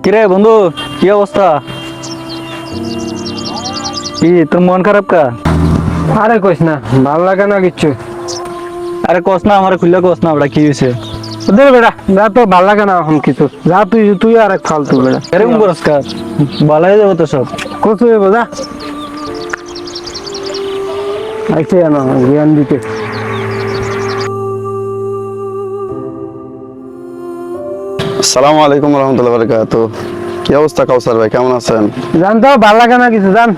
কিরে বন্ধু, কি অবস্থা? কি তোর মন খারাপ কা? আরে কইস না, ভালো লাগে না কিচ্ছু। আরে কস না, আমার খুললে কস না, ওটা কি হয়েছে? দে বেটা, যা তো ভালো লাগে না এখন কিছু। যা তুই তুই আর এক ফালতু বেটা। এরকম পুরস্কার ভালো হয়ে যাবো তো সব। কত হইব যা। আইছে না জ্ঞান দিতে। আসসালামু আলাইকুম রহমতুল্লাহ বারাকাতুহু। কি অবস্থা কাউসার ভাই, কেমন আছেন? জান তো ভালো লাগে না কিছু, জান।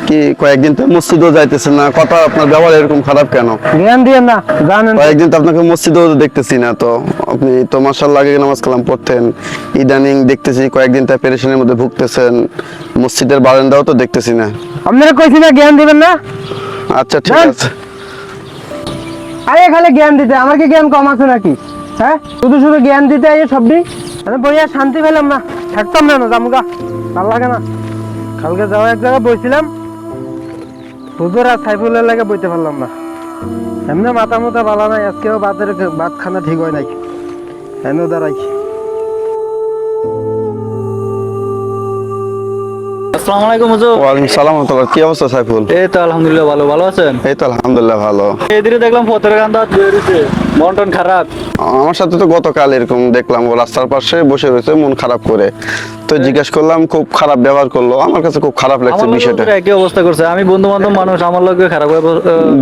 কি কয়েকদিন তো মসজিদও যাইতেছেন না, কথা আপনার ব্যবহার এরকম খারাপ কেন? জ্ঞান দিয়ে না, জানেন। কয়েকদিন তো আপনাকে মসজিদেও দেখতেছি না, তো আপনি তো মাশাআল্লাহ আগে নামাজ কালাম পড়তেন, ইদানিং দেখতেছি কয়েকদিন তা পেরেশানির মধ্যে ভুগতেছেন, মসজিদের বারান্দাও তো দেখতেছি না। আপনারা কইছি না জ্ঞান দিবেন না। আচ্ছা ঠিক যান। আছে। আরে খালি জ্ঞান দিতে, আমার কি জ্ঞান কম আছে নাকি? হ্যাঁ, শুধু শুধু জ্ঞান দিতে এই সবই। আমি বইয়া শান্তি পেলাম না, থাকতাম না জামুগা। ভালো লাগে না। কালকে যাওয়া এক জায়গায় বইছিলাম, হুজুর আর সাইফুলের লাগে বইতে পারলাম না। এমনি মাথা মতো ভালো নাই, আজকেও ভাত খানা ঠিক হয় নাই। এমনি দাঁড়াই। আসসালামু আলাইকুম হুজুর। ওয়ালাইকুম সালাম ওয়া রাহমাতুল্লাহ। কি অবস্থা সাইফুল? এই তো আলহামদুলিল্লাহ ভালো। ভালো আছেন? এই তো আলহামদুলিল্লাহ ভালো। এদিকে দেখলাম পথের কান্দা বেরিয়েছে, মন টন খারাপ। আমার সাথে তো গতকাল এরকম দেখলাম, ও রাস্তার পাশে বসে রয়েছে মন খারাপ করে। তো জিজ্ঞাসা করলাম, খুব খারাপ ব্যবহার করলো, আমার কাছে খুব খারাপ লাগছে আমার বিষয়টা। লোকের একই অবস্থা করছে। আমি বন্ধু বান্ধব মানুষ, আমার লোক খারাপ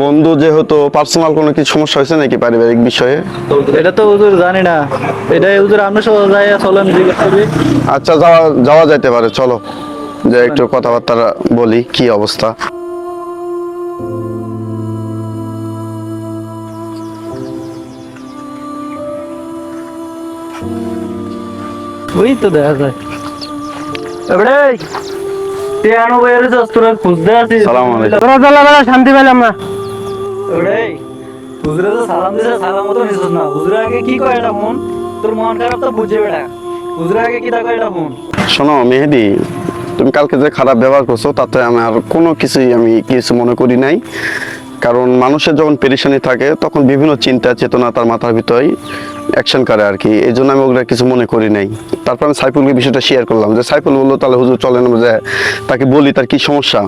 বন্ধু যেহেতু পার্সোনাল কোনো কিছু সমস্যা হয়েছে নাকি পারিবারিক বিষয়ে? এটা তো হুজুর জানি না। এটাই হুজুর, আমরা সব যাই চলেন জিজ্ঞেস করি। আচ্ছা, যাওয়া যাওয়া যাইতে পারে, চলো যে একটু কথাবার্তা বলি কি অবস্থা। ওই তো দেখা যায়। এবারে টিয়ানো বইয়ের তোরা খুঁজতে আছিস। সালাম আলাইকুম। তোরা জ্বালা বেলা শান্তি পেলাম না। এবারে হুজুরে তো সালাম দিছে, সালাম মতো নিছিস না। হুজুরে আগে কি কয় এটা ফোন? তোর মন খারাপ তো বুঝে বেটা। হুজুরে আগে কি তা কয় এটা ফোন? শোনো মেহেদি, তুমি কালকে যে খারাপ ব্যবহার করছো তাতে আমার কোনো কিছুই আমি কিছু মনে করি নাই। কারণ মানুষের যখন পেরেশানি থাকে তখন বিভিন্ন চিন্তা চেতনা তার মাথার ভিতরে অ্যাকশন করে আর কি, এই জন্য আমি ওগুলো কিছু মনে করি নাই। তারপর আমি সাইফুলকে বিষয়টা শেয়ার করলাম, যে সাইফুল বললো তাহলে হুজুর চলেন যে তাকে বলি তার কি সমস্যা।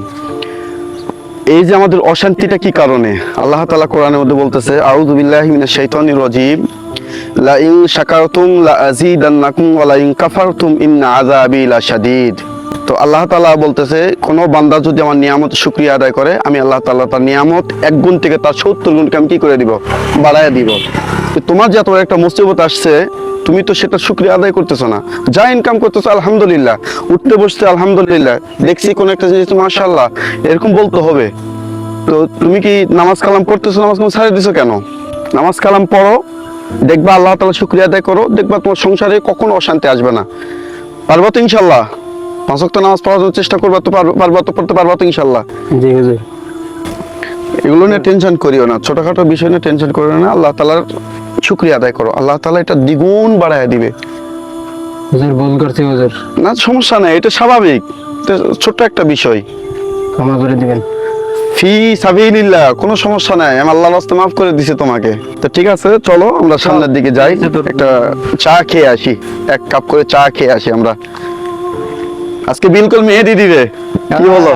এই যে আমাদের অশান্তিটা কি কারণে, আল্লাহ তাআলা কোরআনের মধ্যে বলতেছে, আউযু বিল্লাহি মিনাশ শাইতানির রাজিম, লা ইন শাকারতুম লা আযীদান্নাকুম ওয়া লা ইন কাফারতুম ইন্না আযাবি লাশাদীদ। তো আল্লাহ তাআলা বলতেছে, কোন বান্দা যদি আমার নিয়ামত শুকরিয়া আদায় করে, আমি আল্লাহ তাআলা তার নিয়ামত 1 গুণ থেকে তার 70 গুণকে আমি কি করে দিব, বাড়ায় দিব। তো তোমার যে এত বড় একটা মুসিবত আসছে, তুমি তো সেটা শুকরিয়া আদায় করতেছো না। যা ইনকাম করতেছো আলহামদুলিল্লাহ, উঠতে বসতে আলহামদুলিল্লাহ, দেখছি কোন একটা জিনিস মাশাআল্লাহ, এরকম বলতে হবে। তো তুমি কি নামাজ কালাম পড়তেছো, নামাজ কালাম ছাড়িয়ে দিছো কেন? নামাজ কালাম পড়ো, দেখবা আল্লাহ তাআলা শুকরিয়া আদায় করো, দেখবা তোমার সংসারে কখনো অশান্তি আসবে না। পারবো তো ইনশাআল্লাহ? 5 ওয়াক্ত নামাজ পড়ার জন্য চেষ্টা করবা তো? পারবা তো, পড়তে পারবা তো ইনশাআল্লাহ? জি হুজুর। এগুলো নিয়ে টেনশন করিও না, ছোটখাটো বিষয় নিয়ে টেনশন করিও না। আল্লাহ তাআলার শুকরিয়া আদায় করো, আল্লাহ তাআলা এটা দ্বিগুণ বাড়ায় দিবে। হুজুর ভুল করছি হুজুর, না সমস্যা নাই, এটা স্বাভাবিক, এটা ছোট্ট একটা বিষয়। ক্ষমা করে দিবেন। ফি সাবিলিল্লাহ, কোনো সমস্যা নাই, আমি আল্লাহর রাস্তে মাফ করে দিছি তোমাকে। তো ঠিক আছে, চলো আমরা সামনের দিকে যাই, একটা চা খেয়ে আসি, 1 কাপ করে চা খেয়ে আসি আমরা। আজকে বিলকুল মেহেদি দিবে, কি বলো?